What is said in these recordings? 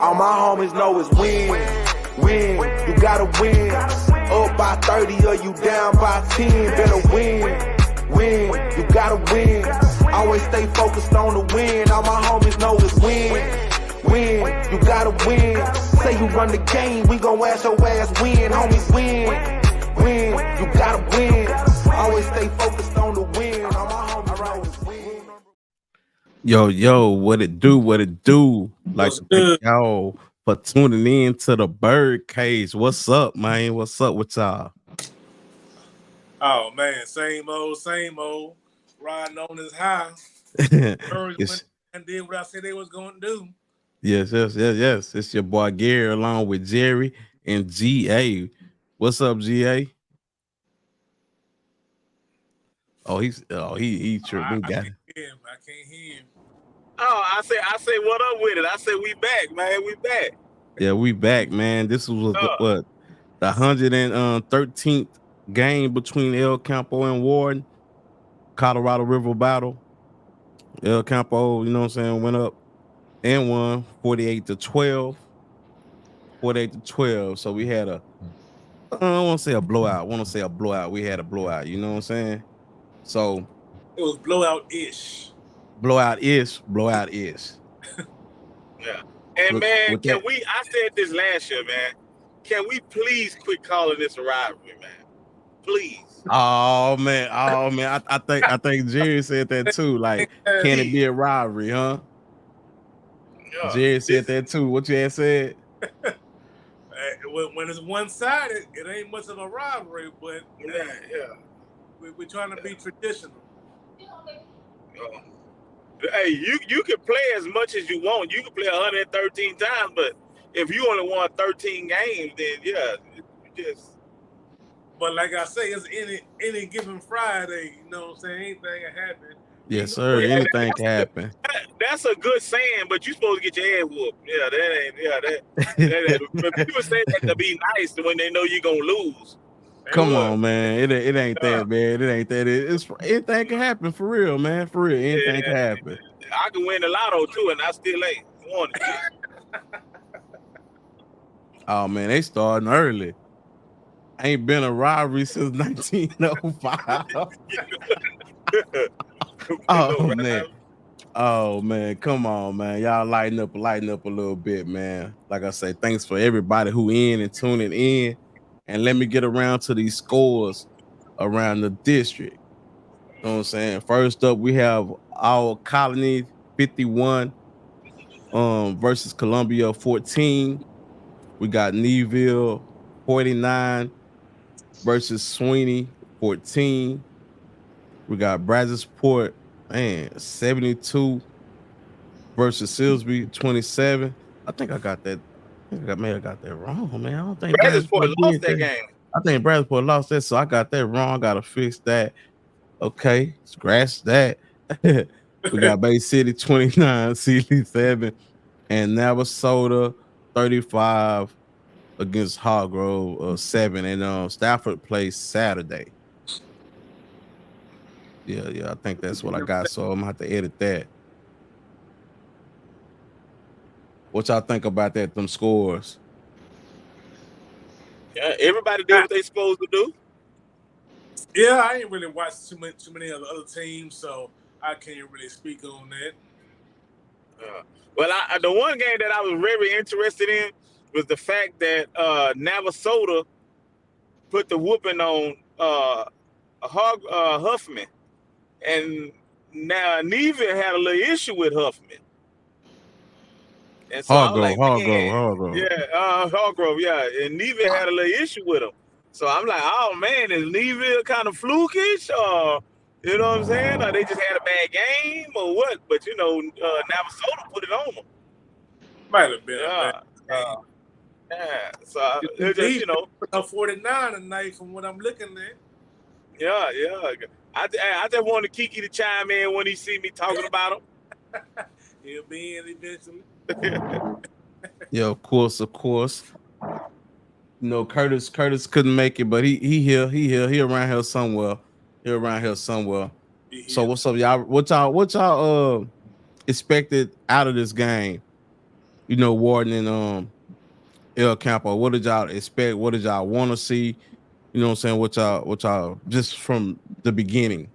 All my homies know is win. Win, you gotta win. Up by 30 or you down by 10. Better win. Win, you gotta win. Always stay focused on the win. All my homies know is win. Win, you gotta win. Say you run the game, we gon' ask your ass win. Homies win. Win, you gotta win. Always stay focused on the win. All my homies know is win. Yo, what it do? Like to thank y'all for tuning in to the Birdcage. What's up, man? What's up with y'all? Oh man, same old. Riding on this high. And did what I said they was gonna do. Yes. It's your boy Gary along with Jerry and GA. What's up, GA? He tripped. I can't hear him. Oh, I say what up with it? I say we back, man. We back. Yeah, we back, man. This was the 113th game between El Campo and Wharton. Colorado River battle. El Campo, you know what I'm saying, went up and won 48-12. 48-12. So we had I don't want to say a blowout. We had a blowout, you know what I'm saying? So it was blowout-ish. Yeah. And man, I said this last year, man. Can we please quit calling this a rivalry, man? Please. Oh man. I think Jerry said that too. Like, can it be a rivalry, huh? Yeah. Jerry said that too. What you had said? When it's one-sided, it ain't much of a rivalry, but we're trying to be traditional. Hey, you can play as much as you want. You can play 113 times, but if you only won 13 games, then just. But like I say, it's any given Friday. You know what I'm saying? Anything can happen. Yes, sir. Anything can happen. That's a good saying, but you're supposed to get your ass whooped. Yeah, that ain't. People say that to be nice when they know you're gonna lose. Come on, man. It ain't that, man. It ain't that. It's anything can happen for real, man. For real, anything can happen. I can win the lotto too, and I still ain't won it. Oh man, they starting early. Ain't been a rivalry since 1905. Oh man, come on, man. Y'all lighten up a little bit, man. Like I say, thanks for everybody who in and tuning in. And let me get around to these scores around the district. You know what I'm saying? First up, we have our Colony 51 versus Columbia 14. We got Neeville 49 versus Sweeney 14. We got Brazosport, 72 versus Silsby 27. I think I got that. I may have got that wrong, man. I don't think Brazosport lost that game. I think Brazosport lost that, so I got that wrong. Gotta fix that. Okay, scratch that. We got Bay City 29, Sealy 7, and Navasota 35 against Hargrove 7. And Stafford plays Saturday. Yeah, I think that's what I got. So I'm gonna have to edit that. What y'all think about that? Them scores? Yeah, everybody did what they supposed to do. Yeah, I ain't really watched too many of the other teams, so I can't really speak on that. Well, the one game that I was very interested in was the fact that Navasota put the whooping on Huffman, and now Neeville had a little issue with Huffman. And so Hargrove. Yeah, Hargrove, yeah. And Neeville had a little issue with him. So I'm like, oh man, is Neeville kind of flukish, or you know what I'm saying? Or they just had a bad game, or what? But Navasota put it on them. Might have been. Yeah. So it's just 49 tonight from what I'm looking at. Yeah. I just wanted Kiki to chime in when he see me talking about him. He'll be in eventually. Yeah, of course. You know, Curtis couldn't make it, but he here. He around here somewhere. So what's up, y'all? What y'all expected out of this game? Wharton and El Campo. What did y'all expect? What did y'all want to see? You know what I'm saying? What y'all just from the beginning.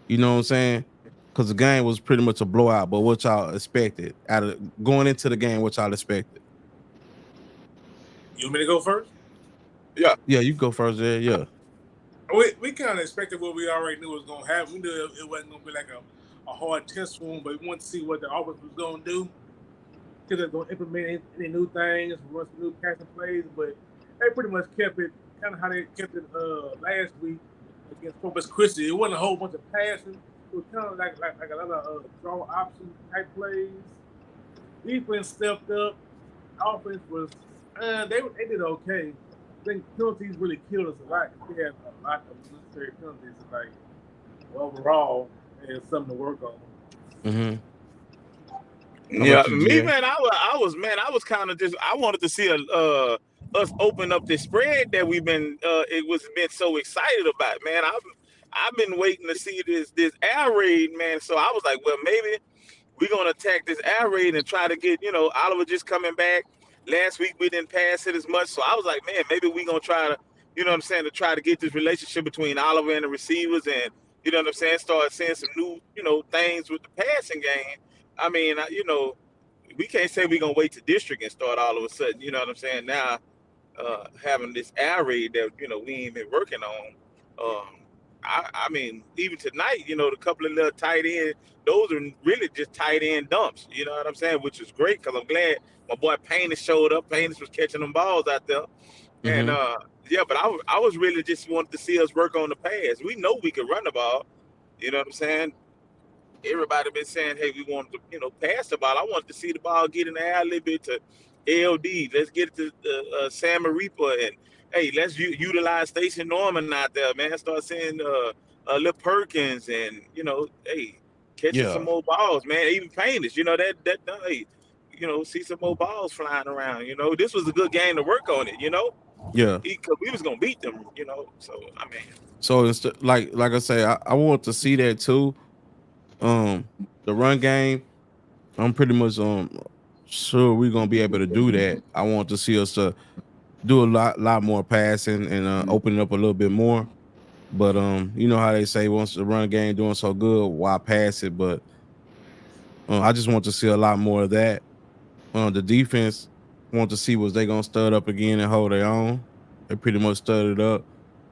You know what I'm saying? Because the game was pretty much a blowout, but what y'all expected out of going into the game, what y'all expected? You want me to go first? Yeah, you go first there. Yeah. We kind of expected what we already knew was going to happen. We knew it wasn't going to be like a hard test for them, but we wanted to see what the offense was going to do. Because they're going to implement any new things, run some new passing plays, but they pretty much kept it kind of how they kept it last week against Corpus Christi. It wasn't a whole bunch of passing. It was kind of like a lot of draw option type plays. Defense stepped up. Offense was they did okay. I think penalties really killed us a lot. We had a lot of unnecessary penalties. Like overall, they had something to work on. Mm-hmm. Yeah, me, man, I was kind of just, I wanted to see us open up this spread that we've been been so excited about, man. I've been waiting to see this air raid, man. So I was like, well, maybe we're gonna attack this air raid and try to get, Oliver just coming back. Last week we didn't pass it as much, so I was like, man, maybe we're gonna try to, to try to get this relationship between Oliver and the receivers, and start seeing some new, things with the passing game. I mean, we can't say we're gonna wait to district and start all of a sudden. You know what I'm saying? Now, having this air raid that we ain't been working on. I mean, even tonight, the couple of little tight end, those are really just tight end dumps. You know what I'm saying? Which is great because I'm glad my boy Payne showed up. Payne was catching them balls out there, and but I was really just wanted to see us work on the pass. We know we can run the ball. You know what I'm saying? Everybody been saying, hey, we want to, pass the ball. I wanted to see the ball get in the air a little bit to LD. Let's get it to Sam Reaper, and hey, let's utilize Station Norman out there, man. Start seeing Lil Perkins, and hey, catching some more balls, man. Even Painters, hey, see some more balls flying around. This was a good game to work on it. Yeah, because we was gonna beat them. So I mean, so it's like I say, I want to see that too. The run game, I'm pretty much sure we're gonna be able to do that. I want to see us do a lot more passing and open it up a little bit more. But you know how they say once the run game doing so good, why pass it? But I just want to see a lot more of that. The defense want to see was they gonna stud up again and hold their own. They pretty much studded up.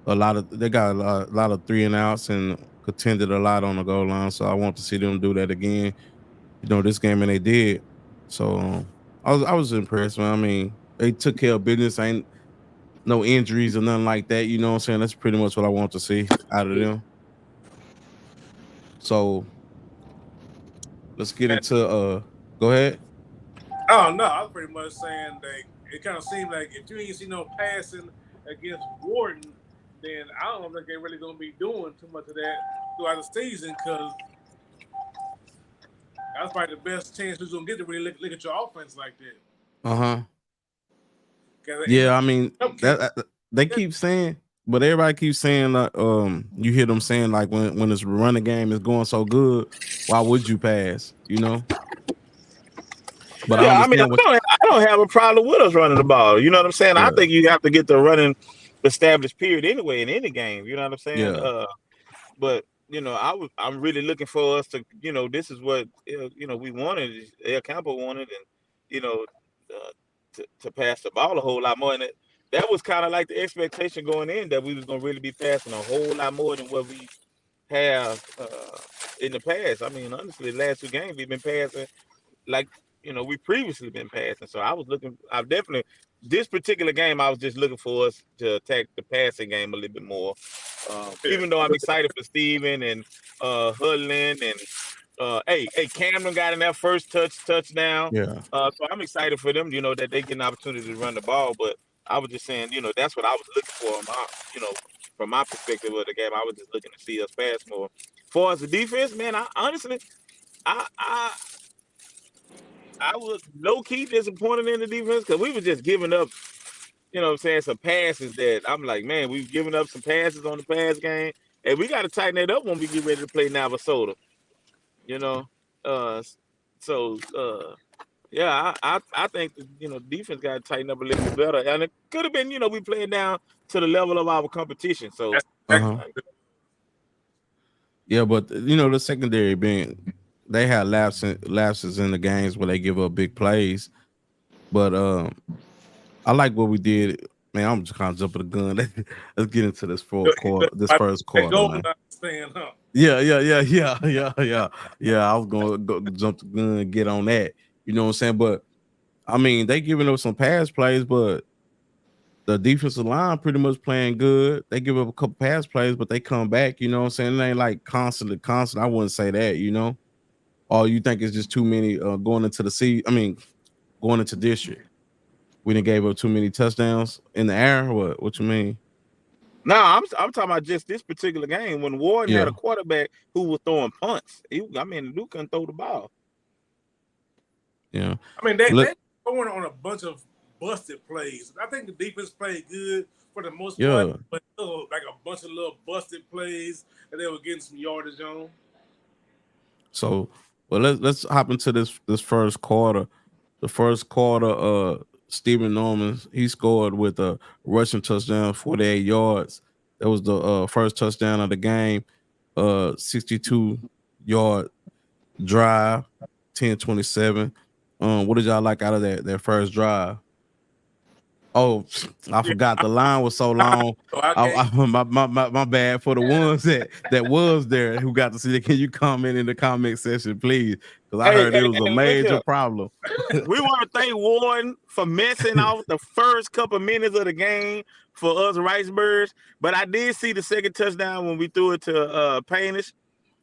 They got a lot of 3 and outs and contended a lot on the goal line. So I want to see them do that again. This game, and they did. So I was impressed, man. I mean, they took care of business. Ain't no injuries or nothing like that. You know what I'm saying? That's pretty much what I want to see out of them. So let's get into go ahead. Oh no, I was pretty much saying that it kind of seemed like if you ain't see no passing against Wharton, then I don't think they're really going to be doing too much of that throughout the season, because that's probably the best chance we're going to get to really look at your offense like that. Yeah, I mean that they keep saying, but everybody keeps saying like you hear them saying like when this running game is going so good, why would you pass? But yeah, I don't have a problem with us running the ball. You know what I'm saying? Yeah. I think you have to get the running established period anyway in any game. You know what I'm saying? Yeah. But I'm really looking for us to, this is what we wanted. El Campo wanted, and to pass the ball a whole lot more. And that was kind of like the expectation going in, that we was gonna really be passing a whole lot more than what we have in the past. I mean, honestly, the last 2 games we've been passing like we previously been passing. So I've definitely, this particular game, I was just looking for us to attack the passing game a little bit more. Even though I'm excited for Steven and Hudlin and hey, Cameron got in that first touchdown. Yeah. So I'm excited for them, that they get an opportunity to run the ball. But I was just saying, that's what I was looking for. From my perspective of the game, I was just looking to see us pass more. As far as the defense, man, I honestly was low-key disappointed in the defense because we were just giving up, some passes that I'm like, man, we've given up some passes on the pass game, and we got to tighten it up when we get ready to play Navasota. Yeah, I think defense got to tighten up a little bit better, and it could have been we playing down to the level of our competition. So yeah, but the secondary they had lapses in the games where they give up big plays, but I like what we did. Man, I'm just kind of jumping the gun. Let's get into this first quarter, man. Huh? Yeah. I was gonna go jump the gun and get on that. You know what I'm saying? But I mean, they giving up some pass plays, but the defensive line pretty much playing good. They give up a couple pass plays, but they come back. You know what I'm saying? It ain't like constant. I wouldn't say that. Or you think it's just too many going into going into district. We didn't gave up too many touchdowns in the air. What you mean? No, I'm talking about just this particular game when Wharton had a quarterback who was throwing punts. The dude couldn't throw the ball. Yeah, I mean they throwing on a bunch of busted plays. I think the defense played good for the most part, but like a bunch of little busted plays, and they were getting some yardage on. So, well, let's hop into this first quarter. The first quarter, Stephen Norman, he scored with a rushing touchdown, 48 yards. That was the first touchdown of the game. 62-yard drive, 10-27. What did y'all like out of that first drive? Oh, I forgot the line was so long. My bad for the ones that was there who got to see it. Can you comment in the comment section, please? Because I heard it was a major problem. We want to thank Wharton for messing off the first couple of minutes of the game for us Ricebirds. But I did see the second touchdown when we threw it to Paynish.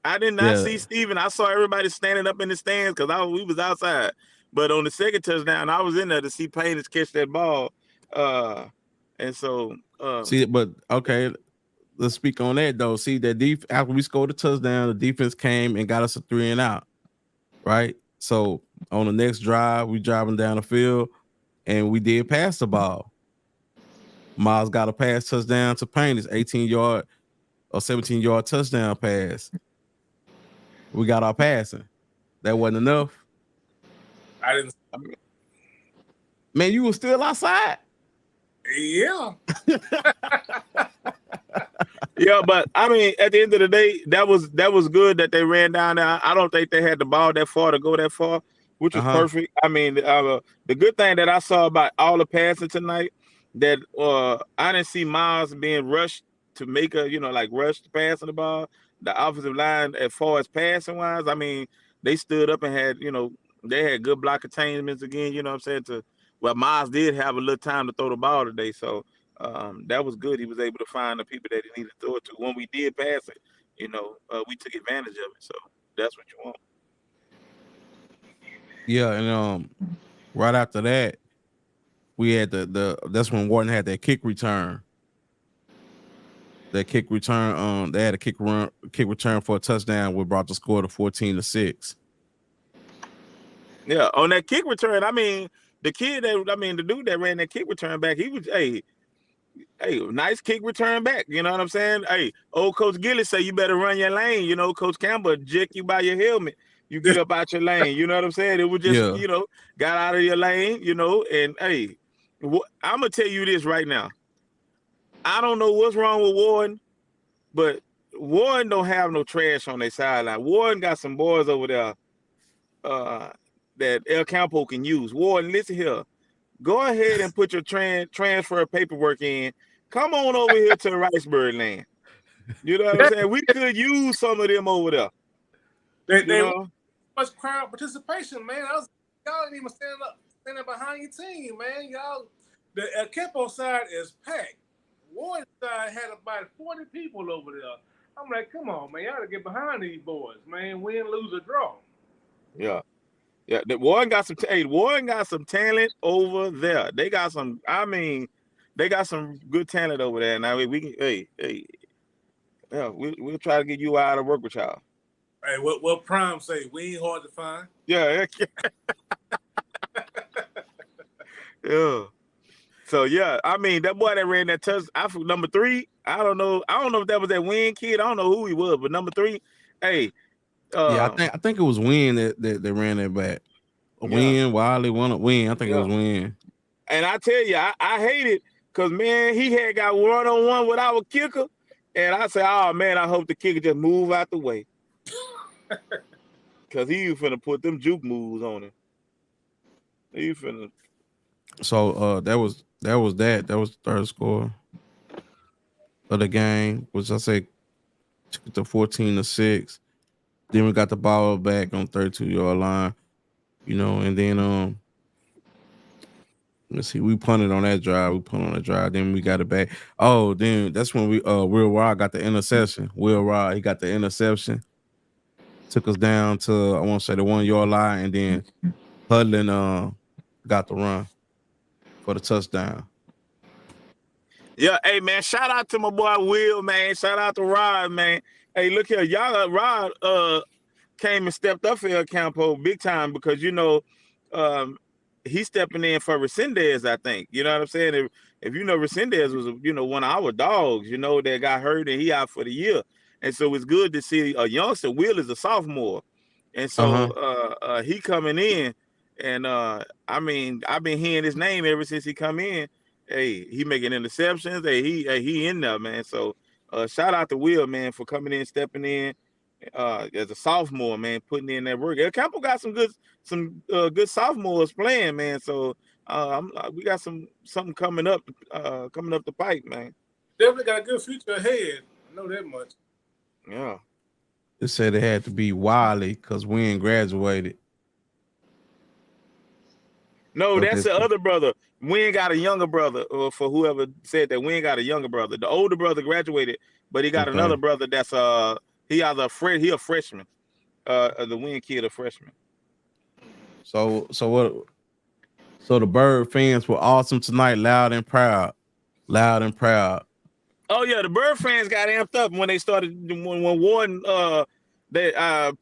I did not see Steven. I saw everybody standing up in the stands because we was outside. But on the second touchdown, I was in there to see Paynish catch that ball. And so see, but okay, let's speak on that though. See that after we scored the touchdown, the defense came and got us a 3-and-out, right? So on the next drive, we driving down the field and we did pass the ball. Miles got a pass touchdown to Payne, 18-yard or 17-yard touchdown pass. We got our passing. That wasn't enough. I didn't. Man, you were still outside. Yeah. Yeah, but I mean, at the end of the day, that was good that they ran down there. I don't think they had the ball that far to go that far, which was perfect. I mean, the good thing that I saw about all the passing tonight, that I didn't see Miles being rushed to make rushed passing the ball. The offensive line, as far as passing wise, I mean, they stood up and had, they had good block attainments again, you know what I'm saying? Miles did have a little time to throw the ball today, so that was good. He was able to find the people that he needed to throw it to. When we did pass it, we took advantage of it. So that's what you want. Yeah, and right after that, we had that's when Wharton had that kick return. That kick return, they had a kick return for a touchdown, which brought the score to 14-6. Yeah, on that kick return, I mean, the dude that ran that kick return back, he was nice kick return back. You know what I'm saying? Hey, old Coach Gillis say you better run your lane. Coach Campbell jick you by your helmet. You get up out your lane. You know what I'm saying? It was just, got out of your lane, and hey, I'm going to tell you this right now. I don't know what's wrong with Wharton, but Wharton don't have no trash on their sideline. Wharton got some boys over there that El Campo can use. Wharton, listen here. Go ahead and put your transfer paperwork in. Come on over here to Ricebird land. You know what I'm saying? We could use some of them over there. They much crowd participation, man. Y'all didn't even standing behind your team, man. Y'all, the El Campo side is packed. Wharton side had about 40 people over there. I'm like, come on, man. Y'all gotta get behind these boys, man. Win, lose, or draw. Yeah. Yeah, Wharton got some talent over there. They got some, they got some good talent over there. Now we can we'll try to get you out of work with y'all. Hey, what Prime say? We ain't hard to find. Yeah. Yeah. So yeah, I mean that boy that ran that touch, number 3. I don't know if that was that Win kid. I don't know who he was, but number 3, hey. I think it was Win that ran that back. Win, Wiley won a win. I think it was win. And I tell you, I hate it because, man, he had got one-on-one with our kicker. And I said, oh, man, I hope the kicker just move out the way. Because he was finna put them juke moves on him. He finna. So that was that. That was the third score of the game, which I say took it to 14-6. Then we got the ball back on 32-yard line, you know, and then let's see, we punted on that drive. Then we got it back. Oh, then that's when we Will Rod got the interception. He got the interception. Took us down to, I want to say, the 1-yard line, and then Hudlin got the run for the touchdown. Yeah, hey, man, shout out to my boy Will, man. Shout out to Rod, man. Hey, look here, y'all, Rod came and stepped up for El Campo big time because, you know, he's stepping in for Resendez, I think. You know what I'm saying? If you know, Resendez was, you know, one of our dogs, you know, that got hurt and he out for the year. And so it's good to see a youngster. Will is a sophomore. And so he coming in. And, I mean, I've been hearing his name ever since he come in. Hey, he making interceptions. Hey, he in there, man. So shout out to Will, man, for coming in, stepping in as a sophomore, man, putting in that work. El Campo got some good sophomores playing, man. So we got something coming up the pipe, man. Definitely got a good future ahead. I know that much. Yeah. They said it had to be Wiley because Wynn graduated. No, So that's the other brother. Wynn got a younger brother, for whoever said that. Wynn got a younger brother. The older brother graduated, but he got another brother that's he a freshman. The Wynn kid a freshman. So the Bird fans were awesome tonight, loud and proud. Oh yeah, the Bird fans got amped up when they started when Wharton they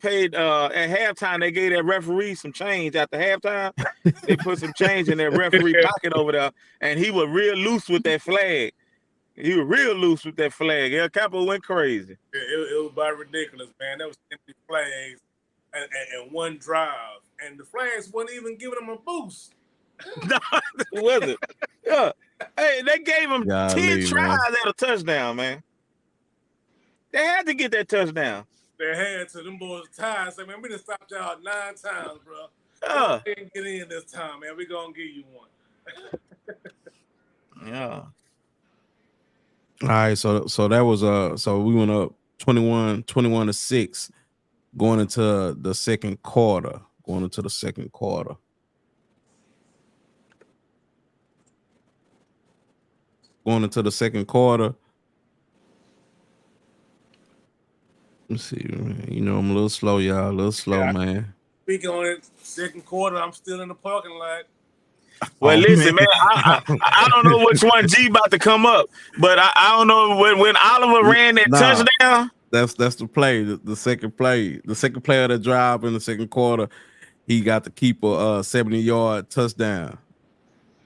paid at halftime. They gave that referee some change after halftime. They put some change in that referee pocket over there, and he was real loose with that flag. El Campo went crazy. It was about ridiculous, man. That was empty flags and one drive, and the flags wasn't even giving them a boost. No, it wasn't. Yeah. Hey, they gave him 10 tries at a touchdown, man. They had to get that touchdown. They had to. Them boys tired. Say, man, we done stopped y'all 9 times, bro. We didn't get in this time, man. We gonna give you one. Yeah. All right, so that was so we went up 21-6 going into the second quarter. Let's see, man. You know, I'm a little slow, y'all. Man. Speaking on it, second quarter, I'm still in the parking lot. Well, listen, man, I don't know which one G about to come up, but I don't know when Oliver ran that touchdown. That's the play, the second play. The second play of the drive in the second quarter, he got to keep a 70-yard touchdown.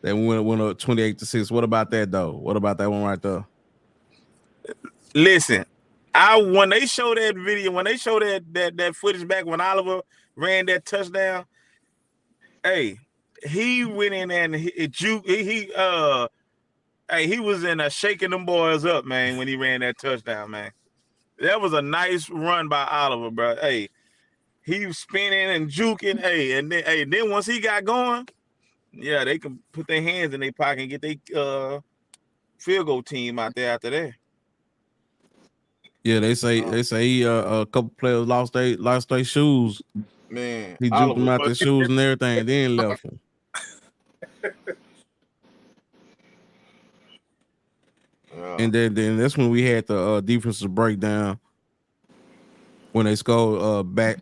Then went up 28-6. What about that though? What about that one right there? Listen, when they show that video, when they show that footage back when Oliver ran that touchdown, hey, he went in and he was in a shaking them boys up, man, when he ran that touchdown, man. That was a nice run by Oliver, bro. Hey, he was spinning and juking, and then once he got going, yeah, they can put their hands in their pocket and get their field goal team out there after that. Yeah, they say a couple players lost their shoes. Man, he juked them out their shoes and everything, then left them. And then that's when we had the defensive breakdown when they scored back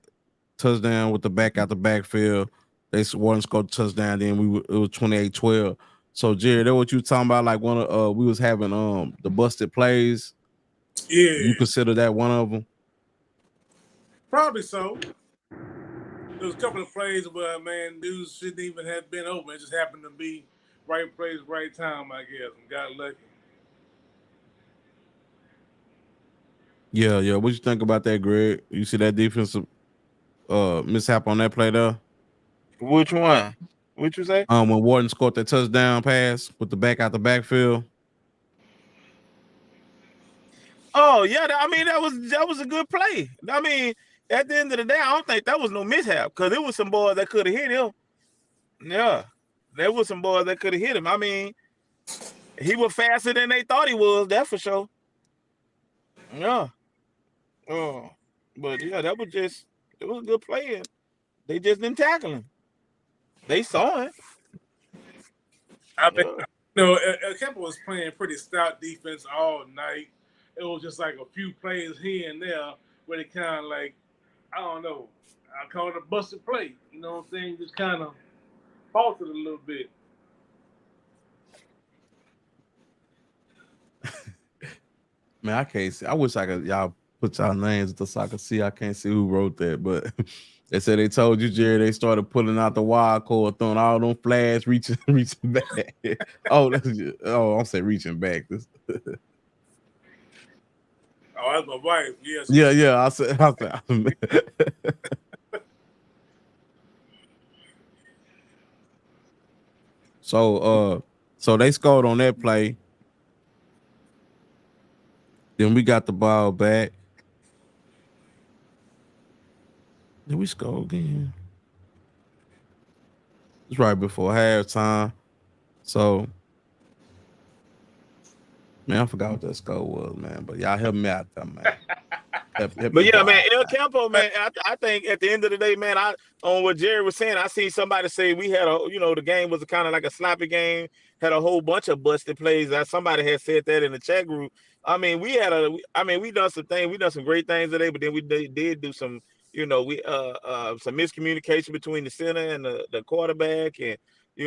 touchdown with the back out the backfield. They Wharton scored touchdown. Then it was 28-12. So Jerry, that's what you talking about? Like one of we was having the busted plays. Yeah, you consider that one of them? Probably so. There was a couple of plays where, man, dudes shouldn't even have been open. It just happened to be right place, right time, I guess, and got lucky. Yeah. What you think about that, Greg? You see that defensive mishap on that play there? Which one? What you say? When Wharton scored that touchdown pass with the back out the backfield. Oh yeah, I mean that was a good play. I mean, at the end of the day, I don't think that was no mishap because it was some boys that could have hit him. Yeah, there was some boys that could have hit him. I mean, he was faster than they thought he was. That's for sure. Yeah. Oh, but yeah, it was a good play. And they just didn't tackle him. They saw it. I mean, El Campo was playing pretty stout defense all night. It was just like a few plays here and there where they kind of like, I don't know, I call it a busted play. You know what I'm saying? Just kind of faltered a little bit. Man, I can't see. I wish I could. Y'all put y'all names so I could see. I can't see who wrote that, but they said they told you, Jerry. They started pulling out the wild cord, throwing all them flags, reaching back. I'm saying reaching back. Oh, that's my wife. Yes. Yeah. I said. So they scored on that play. Then we got the ball back. Then we score again. It's right before halftime. So, man, I forgot what that score was, man. But y'all help me out there, man. But yeah, man, El Campo, man, I think at the end of the day, man, on what Jerry was saying, I seen somebody say we had the game was kind of like a sloppy game, had a whole bunch of busted plays. Somebody had said that in the chat group. I mean, we done some things, we done some great things today, but then we did do some, some miscommunication between the center and the quarterback, and we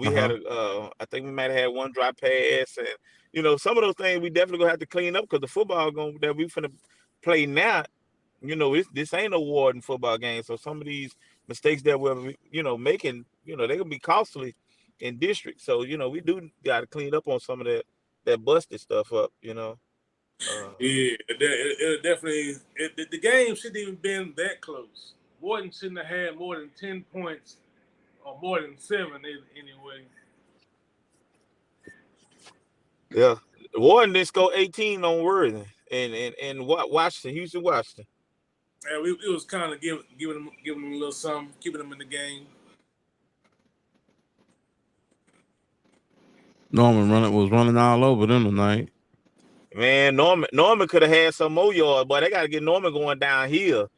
had I think we might have had one drop pass, and some of those things we definitely gonna have to clean up because the football that we finna play now, this ain't no Wharton football game. So some of these mistakes that we're, making, they're gonna be costly in district. So, we do got to clean up on some of that busted stuff up, Yeah, it definitely. The game shouldn't even been that close. Wharton shouldn't have had more than 10 points or more than 7 anyway. Yeah, Wharton didn't score 18 on Worthing and Washington, Houston, Washington. Yeah, it was kind of giving them a little something, keeping them in the game. Norman was running all over them tonight. Man, Norman could have had some more yards, but they got to get Norman going downhill.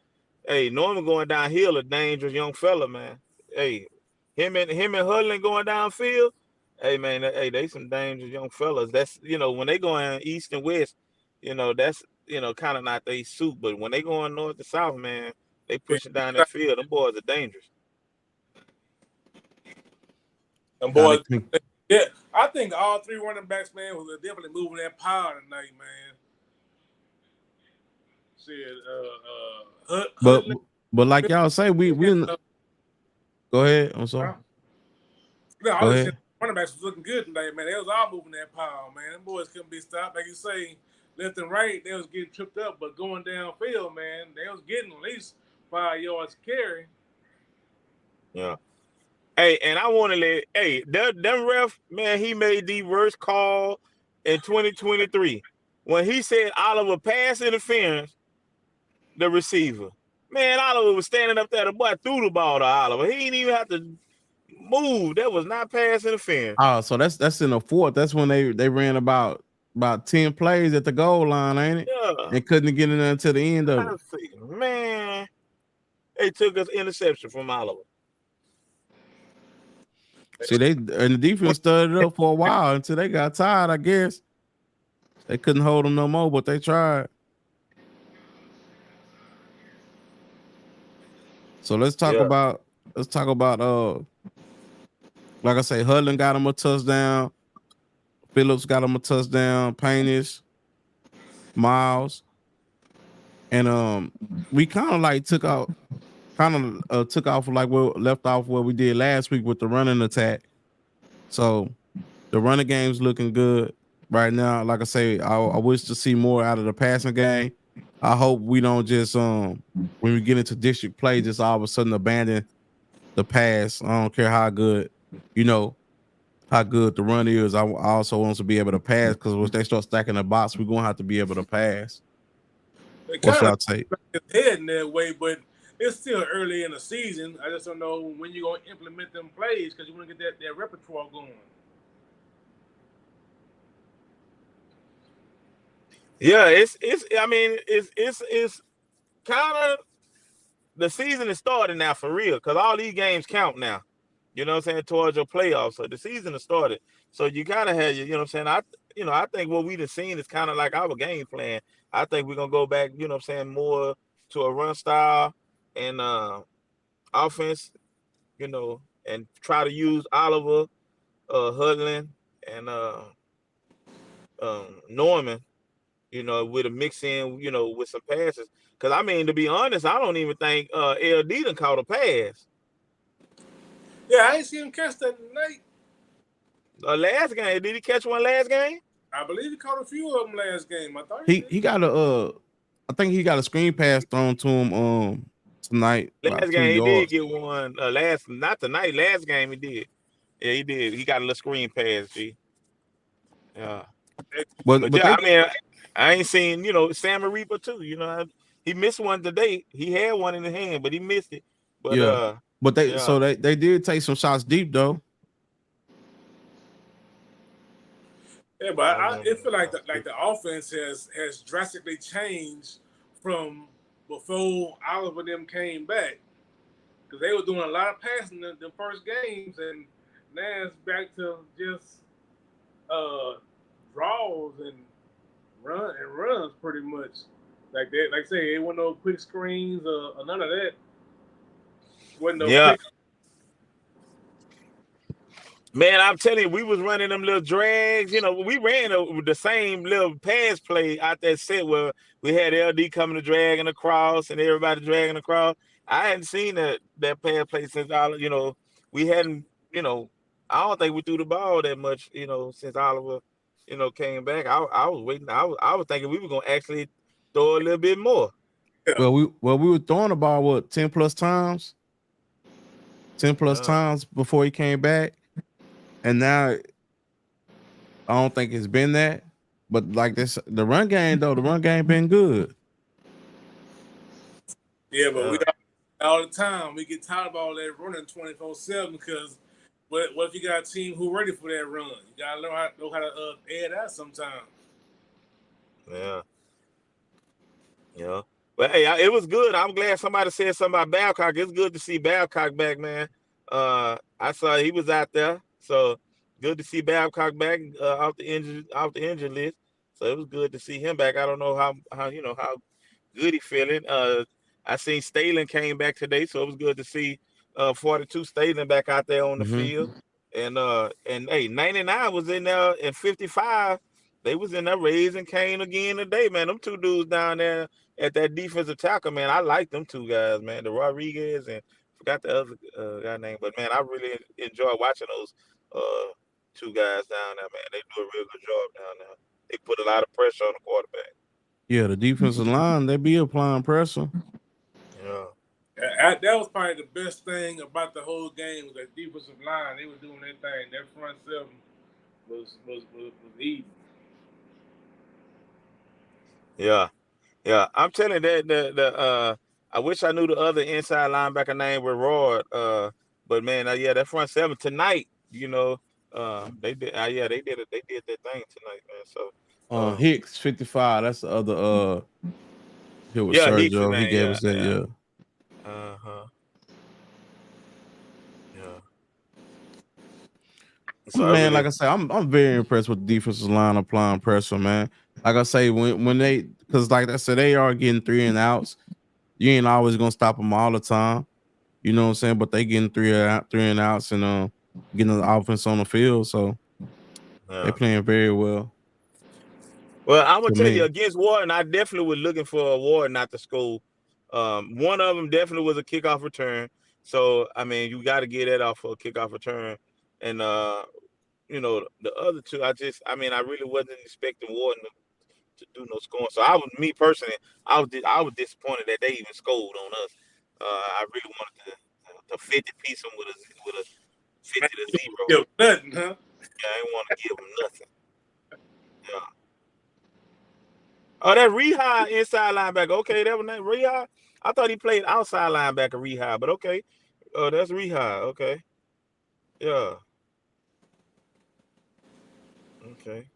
Hey, Norman going downhill, a dangerous young fella, man. Hey, him and Hudlin going downfield. Hey, man, they some dangerous young fellas. That's when they going east and west, that's kind of not they suit. But when they going north to south, man, they pushing down that field. Them boys are dangerous. Them boys, yeah, I think all 3 running backs, man, was definitely moving that power tonight, man. But like y'all say, we go ahead. I'm sorry. No, I was saying running backs was looking good tonight, man. They was all moving that power, man. Them boys couldn't be stopped. Like you say, left and right, they was getting tripped up, but going downfield, man, they was getting at least 5 yards carry. Yeah. Hey, and I want to that ref, man, he made the worst call in 2023 when he said Oliver pass interference the receiver. Man, Oliver was standing up there. The boy threw the ball to Oliver. He didn't even have to move. That was not pass interference. Oh, so that's in the fourth. That's when they ran about 10 plays at the goal line, ain't it? Yeah. They couldn't get in until the end of it. Man, they took us interception from Oliver. See, and the defense started up for a while until they got tired, I guess. They couldn't hold them no more, but they tried. So let's talk about like I say, Hudlin got him a touchdown. Phillips got him a touchdown. Paynish, Miles, and we kind of like took off like we left off where we did last week with the running attack. So the running game's looking good right now. Like I say, I wish to see more out of the passing game. I hope we don't just when we get into district play, just all of a sudden abandon the pass. I don't care how good, you know, how good the run is. I also want to be able to pass because once they start stacking the box, we're gonna have to be able to pass. It What's kind of y'all take? is heading that way, but it's still early in the season. I just don't know when you're gonna implement them plays because you want to get that repertoire going. Yeah, it's. I mean, it's kind of the season is starting now for real because all these games count now. You know what I'm saying, towards your playoffs. So the season has started. So you gotta have you know what I'm saying. I think what we have seen is kind of like our game plan. I think we're gonna go back, you know what I'm saying, more to a run style and offense, you know, and try to use Oliver, Hudlin, and Norman, you know, with a mix in, you know, with some passes. Because I mean, to be honest, I don't even think LD done caught a pass. Yeah, I ain't seen him catch that tonight. Last game, did he catch one last game? I believe he caught a few of them last game. I thought He got a I think he got a screen pass thrown to him tonight about Last two game he did yards. get one. Not tonight. Last game he did. Yeah, he did. He got a little screen pass. G. Yeah. But But yeah, they I mean, I ain't seen, you know, Sam Reaper too. You know, he missed one today. He had one in the hand, but he missed it. But yeah. But yeah. they did take some shots deep though. Yeah, but I feel like the offense has drastically changed from before Oliver them came back because they were doing a lot of passing in the first games, and now it's back to just draws and runs pretty much. Like that, like I say, it wasn't no quick screens or none of that. Wasn't no Yeah. quick. Man, I'm telling you, we was running them little drags. You know, we ran the same little pass play out that set where we had LD coming to dragging across and everybody dragging across. I hadn't seen that pass play since Oliver. You know, we hadn't. You know, I don't think we threw the ball that much. You know, since Oliver, you know, came back. I was waiting. I was thinking we were gonna actually throw a little bit more. Yeah. We were throwing the ball what 10 plus times, 10 plus times before he came back, and now I don't think it's been that. But like this, the run game though, the run game been good. Yeah, but we all the time we get tired of all that running 24/7 because what if you got a team who ready for that run? You gotta know how to add that sometimes. Yeah. Yeah. But hey, it was good. I'm glad somebody said something about Babcock. It's good to see Babcock back, man. I saw he was out there, so good to see Babcock back off the injury list. So it was good to see him back. I don't know how you know how good he feeling. I seen Stalin came back today, so it was good to see 42 Stalin back out there on the field. And hey, 99 was in there, and 55 they was in there raising Kane again today, man. Them two dudes down there at that defensive tackle, man. I like them two guys, man. The Rodriguez and forgot the other guy name, but man, I really enjoy watching those two guys down there, man. They do a real good job down there. They put a lot of pressure on the quarterback. Yeah, the defensive line, they be applying pressure. Yeah. That was probably the best thing about the whole game was that defensive line. They were doing their thing. Their front seven was eating. Yeah. Yeah. I'm telling you that the I wish I knew the other inside linebacker name with Rod. But man, yeah, that front seven tonight, you know, they did yeah, they did their thing tonight, man. So Hicks 55. That's the other here with yeah, Hicks' Sergio. He name, gave yeah, us that, yeah. Uh-huh. Yeah. So Man, like I say, I'm very impressed with the defensive line applying pressure, man. Like I say, when they because like I said, they are getting 3 and outs. You ain't always gonna stop them all the time. You know what I'm saying? But they getting 3 and outs and getting the offense on the field. So they playing very well. Well, I'm gonna To tell me. you, against Wharton, I definitely was looking for a Wharton not to score. One of them definitely was a kickoff return. So I mean, you got to get that off for a kickoff return. And you know, the other two, I mean, I really wasn't expecting Wharton to do no scoring. So me personally, I was disappointed that they even scored on us. I really wanted to 50-piece them with a 50 to 0. Yo, nothing, huh? Yeah, I ain't want to give them nothing. Yeah. Oh, that Rehab inside linebacker. Okay, that was not Rehab. I thought he played outside linebacker Rehab, but okay. Oh, that's Rehab. Okay. Yeah. Okay.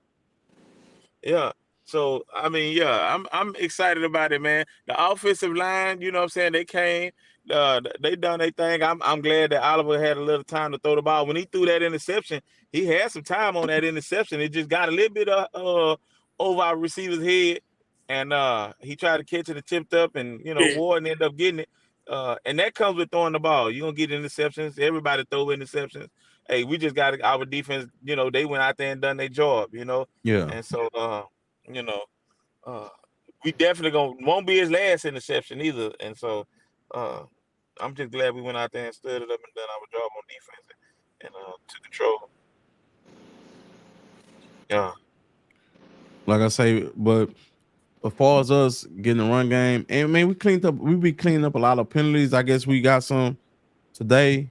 Yeah. So I mean, yeah, I'm excited about it, man. The offensive line, you know what I'm saying? They came, they done their thing. I'm glad that Oliver had a little time to throw the ball. When he threw that interception, he had some time on that interception. It just got a little bit over our receiver's head, and he tried to catch it and tipped up, and Wharton ended up getting it. And that comes with throwing the ball. You're gonna get interceptions. Everybody throw interceptions. Hey, we just got our defense, they went out there and done their job, Yeah. And so we definitely won't be his last interception either. And so I'm just glad we went out there and stood it up and done our job on defense and took control. Yeah. Like I say, but as far as us getting the run game, and man, we be cleaning up a lot of penalties. I guess we got some today.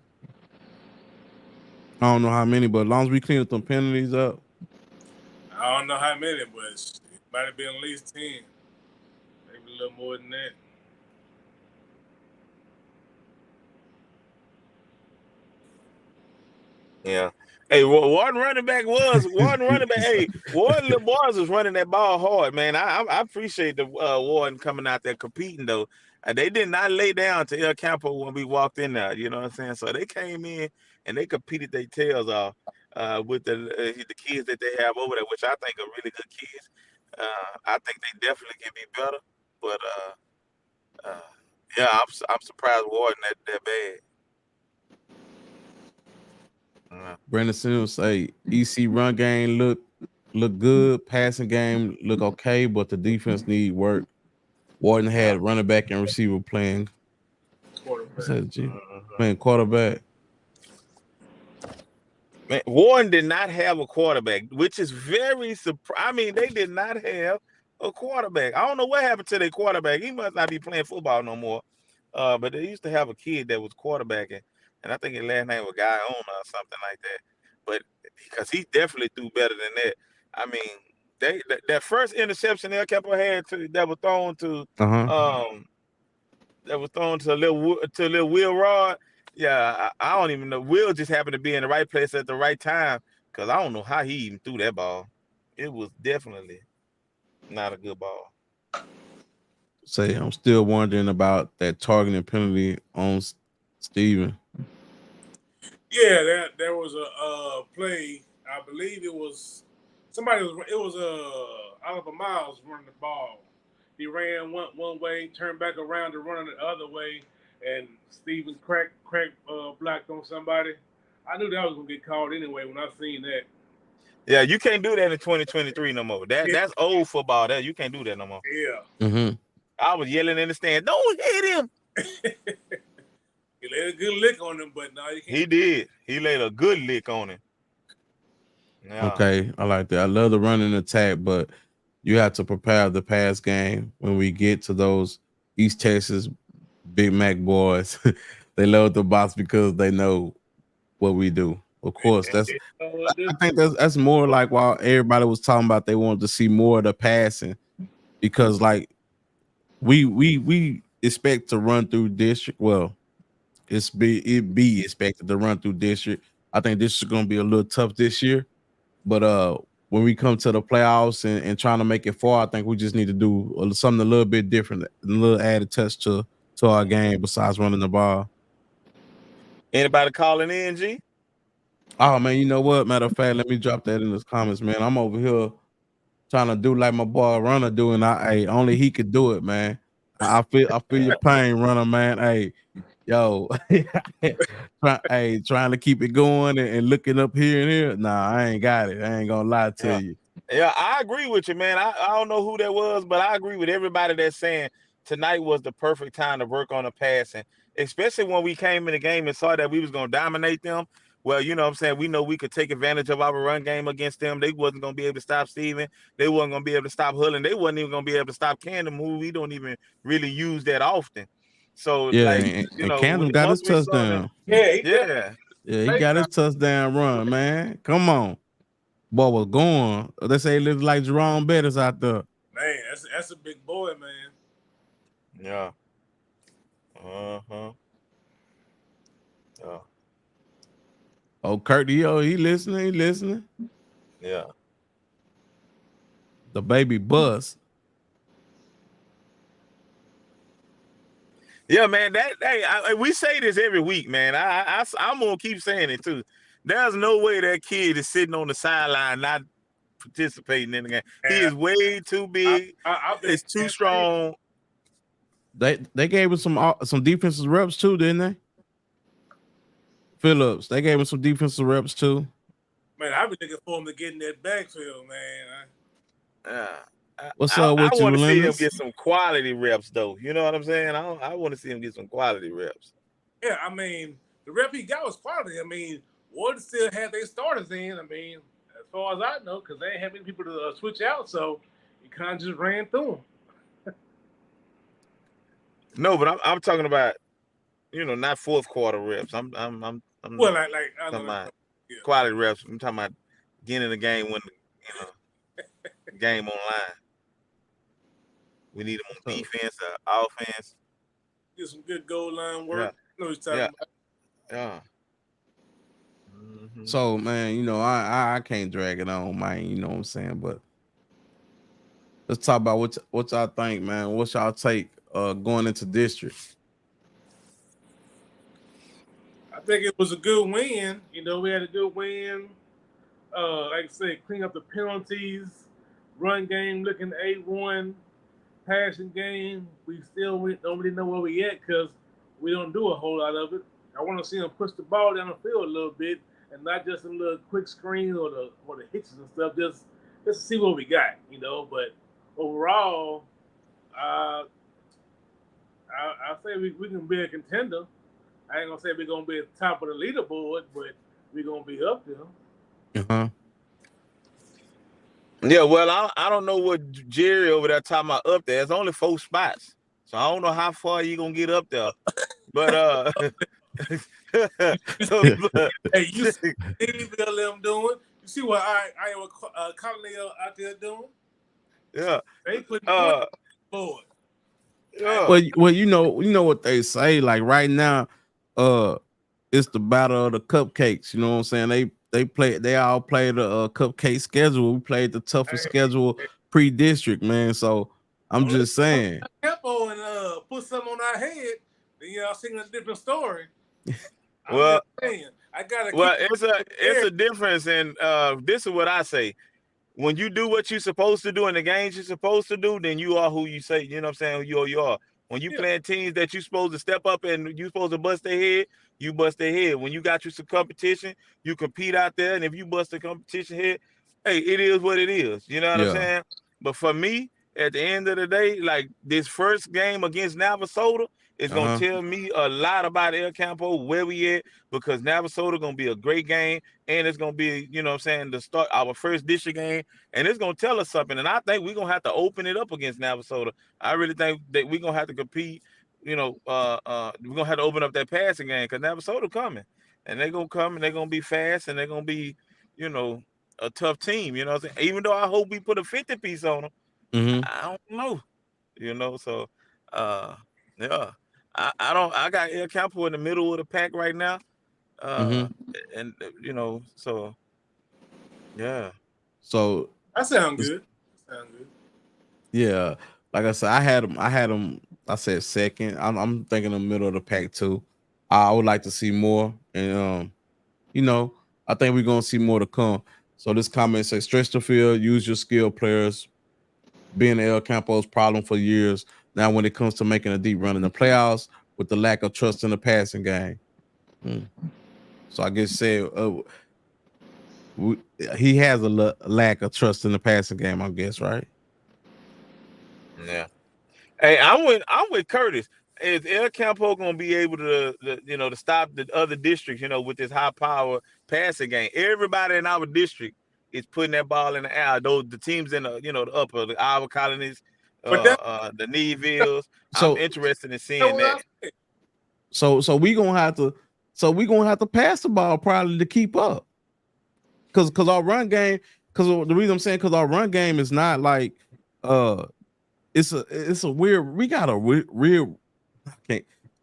I don't know how many, but as long as we clean up them penalties up. I don't know how many, but it might have been at least 10. Maybe a little more than that. Yeah. Hey, Wharton running back. Hey, Wharton little boys was running that ball hard, man. I appreciate the Wharton coming out there competing though. They did not lay down to El Campo when we walked in there. You know what I'm saying? So they came in and they competed their tails off with the kids that they have over there, which I think are really good kids. I think they definitely can be better, but yeah, I'm surprised Wharton that bad. Brandon Sims say EC run game look good, passing game look okay, but the defense need work. Wharton had running back and receiver playing quarterback. Man, Wharton did not have a quarterback, which is very surprising. I mean, they did not have a quarterback. I don't know what happened to their quarterback. He must not be playing football no more. But they used to have a kid that was quarterbacking, and I think his last name was Guy Owner or something like that. But because he definitely threw better than that. I mean, that first interception El Campo had that was thrown to little Will Rod. Yeah, I don't even know. Will just happened to be in the right place at the right time, because I don't know how he even threw that ball. It was definitely not a good ball. Say, I'm still wondering about that targeting penalty on Steven. Yeah, there was a play. I believe it was Oliver Miles running the ball. He ran one way, turned back around to run the other way, and Steven crack blocked on somebody. I knew that was gonna get called anyway when I seen that. Yeah, you can't do that in 2023 no more. That's old football. That you can't do that no more. Yeah. Mm-hmm. I was yelling in the stand, "Don't hit him!" He laid a good lick on him, but no, you can't. He did. He laid a good lick on him. Yeah. Okay, I like that. I love the running attack, but you have to prepare the pass game when we get to those East Texas Big Mac boys. They load the box because they know what we do. Of course, I think that's more like while everybody was talking about they wanted to see more of the passing, because like we expect to run through district. Well, it be expected to run through district. I think this is going to be a little tough this year, but when we come to the playoffs and trying to make it far, I think we just need to do something a little bit different, a little added touch to our game besides running the ball. Anybody calling in, G? Oh man, you know what? Matter of fact, let me drop that in the comments, man. I'm over here trying to do like my boy Runner do, and only he could do it, man. I feel your pain, Runner, man. Hey, yo, trying to keep it going and looking up here and here. Nah, I ain't got it. I ain't gonna lie to you. Yeah, I agree with you, man. I don't know who that was, but I agree with everybody that's saying tonight was the perfect time to work on the passing, especially when we came in the game and saw that we was gonna dominate them. Well, you know what I'm saying? We know we could take advantage of our run game against them. They wasn't going to be able to stop Steven. They wasn't going to be able to stop Hullen. They wasn't even going to be able to stop Camden, who we don't even really use that often. So Yeah, like and Camden got his once we saw them, touchdown. Yeah, Yeah, he got his touchdown run, man. Come on. Boy was going. They say he looks like Jerome Bettis out there. man, that's a big boy, man. yeah, uh-huh, yeah, Oh, Kurt Dio, he listening. yeah. The baby bus. Yeah, man. We say this every week, man. I'm gonna keep saying it too. There's no way that kid is sitting on the sideline not participating in the game. He is way too big. It's too strong. They gave him some defensive reps too, didn't they? Phillips, they gave him some defensive reps too. Man, I've been looking for him to get in that backfield, man. What's up with I you, want to see him Relentless? get some quality reps, though. You know what I'm saying? I want to see him get some quality reps. Yeah, I mean, the rep he got was quality. I mean, Wharton still had their starters in. I mean, as far as I know, because they ain't have many people to switch out, so he kind of just ran through them. No, but I'm talking about, not fourth quarter reps. I'm Well, like I talking know, about quality reps. I'm talking about getting in the game when the game online. We need him on defense, offense. get some good goal line work. Yeah. You know what he's talking about. Yeah. Mm-hmm. So, man, I can't drag it on, man. You know what I'm saying? But let's talk about what y'all think, man. What y'all take going into district? I think it was a good win. We had a good win. Like I said, clean up the penalties, run game looking A1, passing game. We still don't really know where we at because we don't do a whole lot of it. I want to see them push the ball down the field a little bit and not just a little quick screen or the hitches and stuff. Just to see what we got, But overall, I say we can be a contender. I ain't gonna say we're gonna be at the top of the leaderboard, but we're gonna be up there. Uh-huh. Yeah, well, I don't know what Jerry over there talking about up there. It's only 4 spots, so I don't know how far you gonna get up there. But hey, you see them doing? You see what Iowa Colony out there doing? Yeah, they put the forward. Yeah. Well, you know what they say. Like right now, it's the battle of the cupcakes. You know what I'm saying? They all play the cupcake schedule. We played the toughest schedule pre-district, man. So I'm just saying. Tempo and put something on our head, then y'all singing a different story. Well, I gotta. Well, it's a difference, and this is what I say. When you do what you're supposed to do in the games you're supposed to do, then you are who you say. You know what I'm saying? You are. When you playing teams that you're supposed to step up and you're supposed to bust their head, you bust their head. When you got you some competition, you compete out there, and if you bust the competition head, hey, it is what it is. You know what I'm saying? But for me, at the end of the day, like this first game against Navasota is gonna tell me a lot about El Campo, where we at, because Navasota gonna be a great game, and it's gonna be, the start our first district game, and it's gonna tell us something. And I think we're gonna have to open it up against Navasota. I really think that we're gonna have to compete. We're gonna have to open up that passing game because Navasota coming, and they're gonna come and they're gonna be fast and they're gonna be, a tough team. You know what I'm saying? Even though I hope we put a 50-piece on them, I don't know. So yeah. I got El Campo in the middle of the pack right now. And so yeah. So that sound good. Yeah. Like I said, I had them, I said second. I'm thinking the middle of the pack too. I would like to see more. And I think we're gonna see more to come. So this comment says stretch the field, use your skill players. Being El Campo's problem for years. Now, when it comes to making a deep run in the playoffs, with the lack of trust in the passing game. So I guess he has a lack of trust in the passing game, I guess, right? Yeah. Hey, I'm with Curtis. Is El Campo gonna be able to stop the other districts, with this high power passing game? Everybody in our district is putting that ball in the air. The teams in the, the upper, the Iowa Colonies, the Nevilles. I'm interested in seeing that. So we gonna have to pass the ball probably to keep up. Cause our run game, the reason I'm saying because our run game is not like it's a weird. We got a real.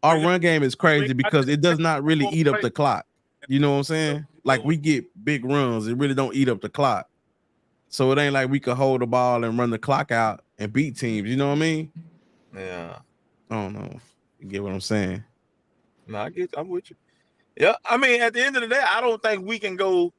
Our run game is crazy because it does not really eat up the clock. You know what I'm saying? Like we get big runs, it really don't eat up the clock. So it ain't like we could hold the ball and run the clock out and beat teams. You know what I mean? Yeah. I don't know. You get what I'm saying? No, I'm with you. Yeah, I mean, at the end of the day, I don't think we can go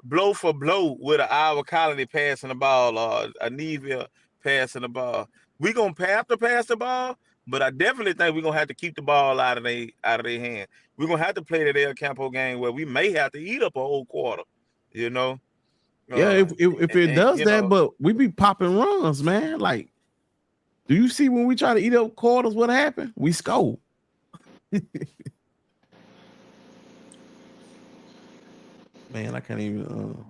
blow for blow with an Iowa Colony passing the ball or a Neville passing the ball. We're gonna have to pass the ball, but I definitely think we're gonna have to keep the ball out of their hand. We're gonna have to play that El Campo game where we may have to eat up a whole quarter, you know. Yeah, if it does that, but we be popping runs, man. Like, do you see when we try to eat up quarters, what happened? We score. Man, I can't even.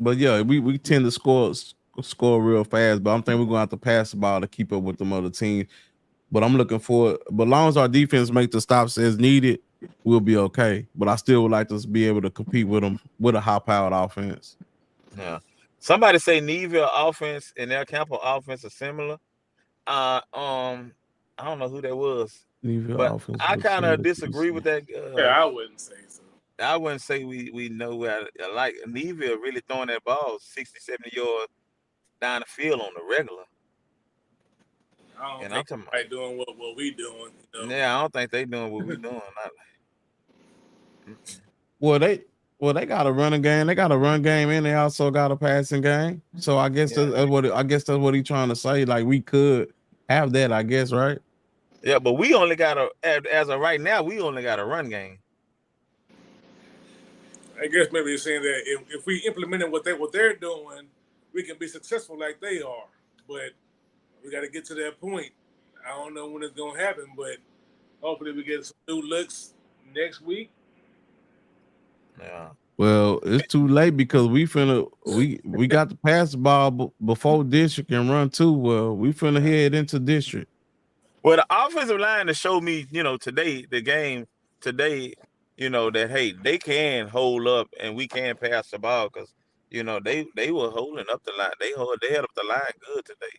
But yeah, we tend to score real fast. But I'm thinking we're gonna have to pass the ball to keep up with them other teams. But I'm looking for, but as long as our defense make the stops as needed, we'll be okay. But I still would like to be able to compete with them with a high-powered offense. Yeah. Somebody say Neville offense and El Campo offense are similar. I don't know who that was, Neville but offense I kind of disagree with that. I wouldn't say so. I wouldn't say we know where, like Neville really throwing that ball 60, 70 yards down the field on the regular. I don't think they're doing what we doing. You know? Yeah, I don't think they doing what we doing. Well, they got a running game. They got a run game, and they also got a passing game. So I guess that's what he's trying to say. Like we could have that, I guess, right? Yeah, but we only got as of right now, we only got a run game. I guess maybe you're saying that if we implemented what they're doing, we can be successful like they are. But we got to get to that point. I don't know when it's gonna happen, but hopefully we get some new looks next week. Yeah. Well, it's too late because we got to pass the ball before district and run too. Well, we finna head into district. Well, the offensive line to show me, today, the game today, that hey, they can hold up and we can pass the ball because they were holding up the line. They held up the line good today.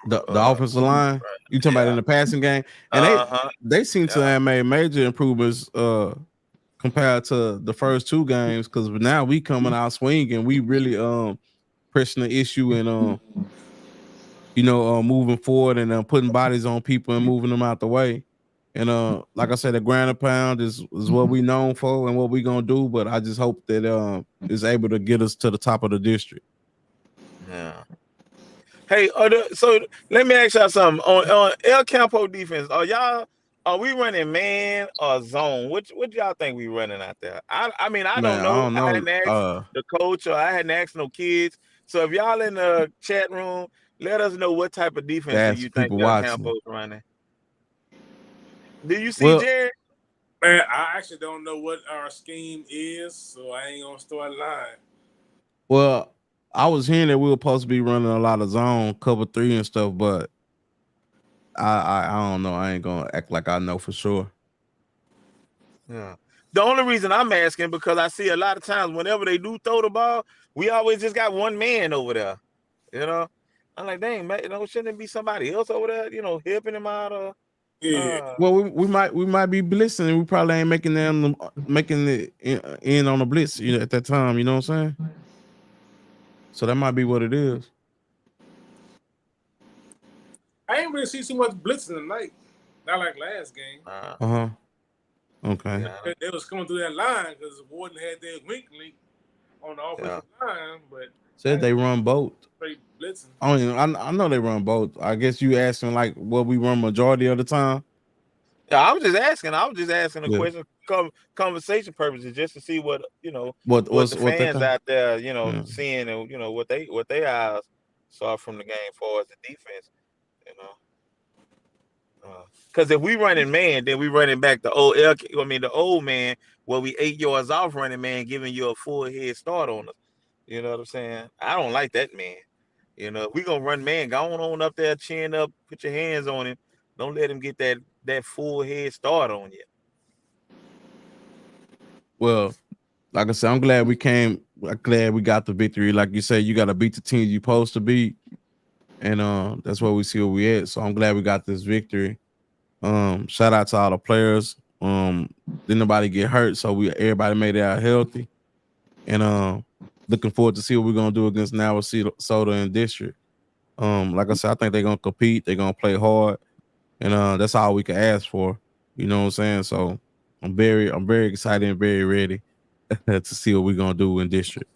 The offensive line, you talking about in the passing game, and they seem to have made major improvements compared to the first two games because now we coming out swinging. We really pressing the issue and moving forward and putting bodies on people and moving them out the way. And like I said, the ground and pound is what we known for and what we gonna do. But I just hope that is able to get us to the top of the district. Yeah. Hey, so let me ask y'all something on El Campo defense. Are we running man or zone? What y'all think we running out there? I don't know. I hadn't asked the coach or I hadn't asked no kids. So if y'all in the chat room, let us know what type of defense do you think El Campo's running. Do you see Jared? Man, I actually don't know what our scheme is, so I ain't gonna start lying. Well, I was hearing that we were supposed to be running a lot of zone, cover 3 and stuff, but I don't know. I ain't gonna act like I know for sure. Yeah. The only reason I'm asking because I see a lot of times whenever they do throw the ball, we always just got one man over there. I'm like, dang, man, shouldn't it be somebody else over there? Helping him out. Well, we might be blitzing, and we probably ain't making it in on the blitz at that time. You know what I'm saying? So that might be what it is. I ain't really see too much blitzing tonight. Not like last game. Okay. Yeah. They was coming through that line because Wharton had their weak link on the offensive line, but said they run both. Straight blitzing. I know they run both. I guess you asking like what we run majority of the time. Yeah, I was just asking a question, conversation purposes, just to see what what the fans out there seeing and what they eyes saw from the game as far as the defense. Because if we running man, then we running back the old man where we 8 yards off running man, giving you a full head start on us. You know what I'm saying? I don't like that, man. You know, we gonna run man, go on up there, chin up, put your hands on him. Don't let him get that full head start on you. Well, like I said, I'm glad we came. I'm glad we got the victory. Like you said, you got to beat the team you're supposed to beat, and that's where we see where we at. So I'm glad we got this victory. Shout out to all the players. Didn't nobody get hurt, so everybody made it out healthy, and looking forward to see what we're gonna do against Now Soda and District. Like I said, I think they're gonna compete. They're gonna play hard, and that's all we can ask for. You know what I'm saying? So I'm very excited and very ready to see what we're gonna do in District.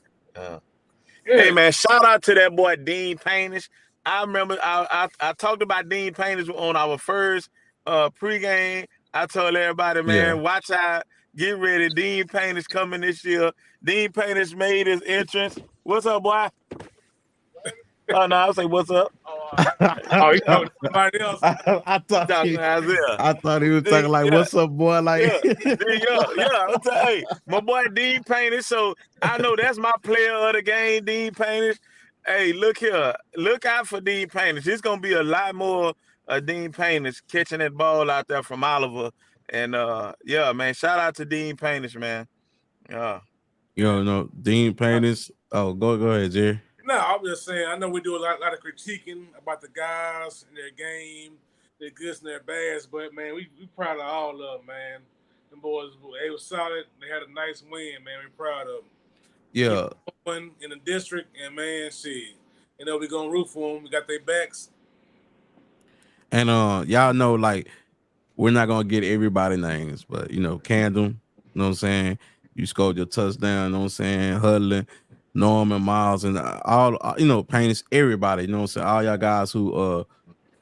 Hey man, shout out to that boy Dean Paynish. I remember I talked about Dean Paynish on our first pregame. I told everybody, man, watch out, get ready. Dean Paynish coming this year. Dean Paynish made his entrance. What's up, boy? Oh no, I'll say what's up. Oh, you talking to somebody else? I thought he was talking like, "What's up, boy?" Like, Hey, my boy Dean Paynish. So I know that's my player of the game, Dean Paynish. Hey, look here, look out for Dean Paynish. There's gonna be a lot more Dean Paynish catching that ball out there from Oliver, and yeah, man, shout out to Dean Paynish, man. Yeah, no, Dean Paynish. Oh, go ahead, Jerry. No, I'm just saying, I know we do a lot of critiquing about the guys and their game, their goods and their bads, but, man, we proud of all of them, man. Them boys, they were solid. They had a nice win, man. We're proud of them. Yeah. In the district, and, man, shit. You know, we're going to root for them. We got their backs. And y'all know, like, we're not going to get everybody names, but, Candle, you know what I'm saying? You scored your touchdown, you know what I'm saying? Huddling. Norman, Miles, and all, Paynish, everybody, you know what I'm saying? All y'all guys who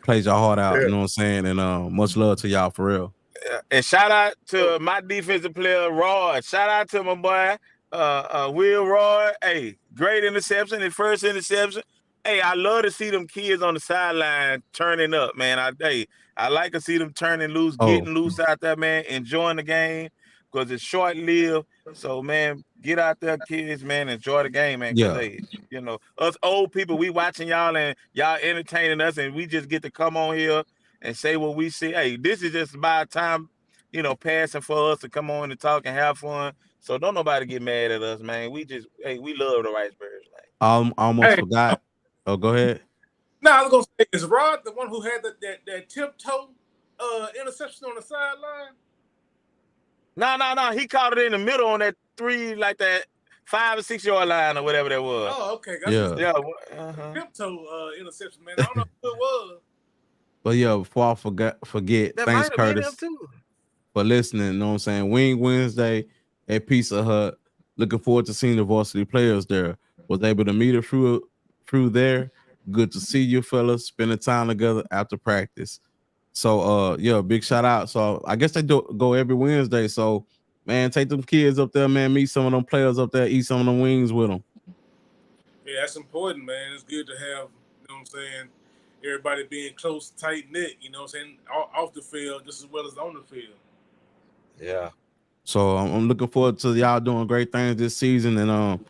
plays your heart out, you know what I'm saying? And much love to y'all for real. And shout out to my defensive player, Roy. Shout out to my boy, Will Roy. Hey, great interception, his first interception. Hey, I love to see them kids on the sideline turning up, man. I like to see them turning loose, getting loose out there, man, enjoying the game because it's short-lived. So, man, get out there, kids, man, enjoy the game, man. Yeah. They, us old people, we watching y'all and y'all entertaining us, and we just get to come on here and say what we see. Hey, this is just about time, passing for us to come on and talk and have fun. So don't nobody get mad at us, man. We love the Ricebirds, man. I almost forgot. Oh, go ahead. No, I was gonna say, is Rod the one who had that tiptoe interception on the sideline? No. He caught it in the middle on that 5 or 6 yard line or whatever that was. Oh, okay. Tiptoe interception, man. I don't know who it was. But yeah, before I forget, thanks Curtis for listening. You know what I'm saying? Wing Wednesday at Pizza Hut. Looking forward to seeing the varsity players there. Was able to meet her through there. Good to see you fellas spending time together after practice. So big shout out. So I guess they go every Wednesday. So man, take them kids up there, man. Meet some of them players up there. Eat some of them wings with them. Yeah, that's important, man. It's good to have, you know what I'm saying, everybody being close, tight knit. You know what I'm saying, off the field just as well as on the field. Yeah. So I'm looking forward to y'all doing great things this season. And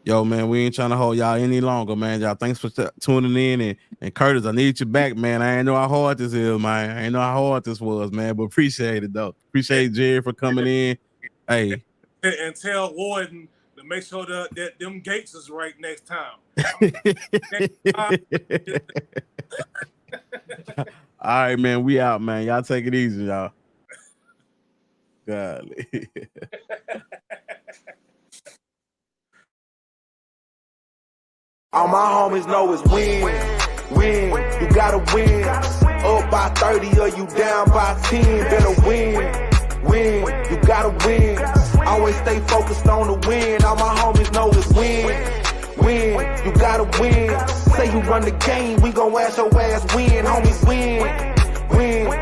yo, man, we ain't trying to hold y'all any longer, man. Y'all, thanks for tuning in. And Curtis, I need you back, man. I ain't know how hard this is, man. I ain't know how hard this was, man. But appreciate it, though. Appreciate Jerry for coming in. Hey. And tell Wharton to make sure that them gates is right next time. All right, man. We out, man. Y'all take it easy, y'all. Golly. All my homies know is win. You gotta win. Up by 30 or you down by 10. Better win. You gotta win. Always stay focused on the win. All my homies know is win. You gotta win. Say you run the game, we gon' ask your ass win. Homies win.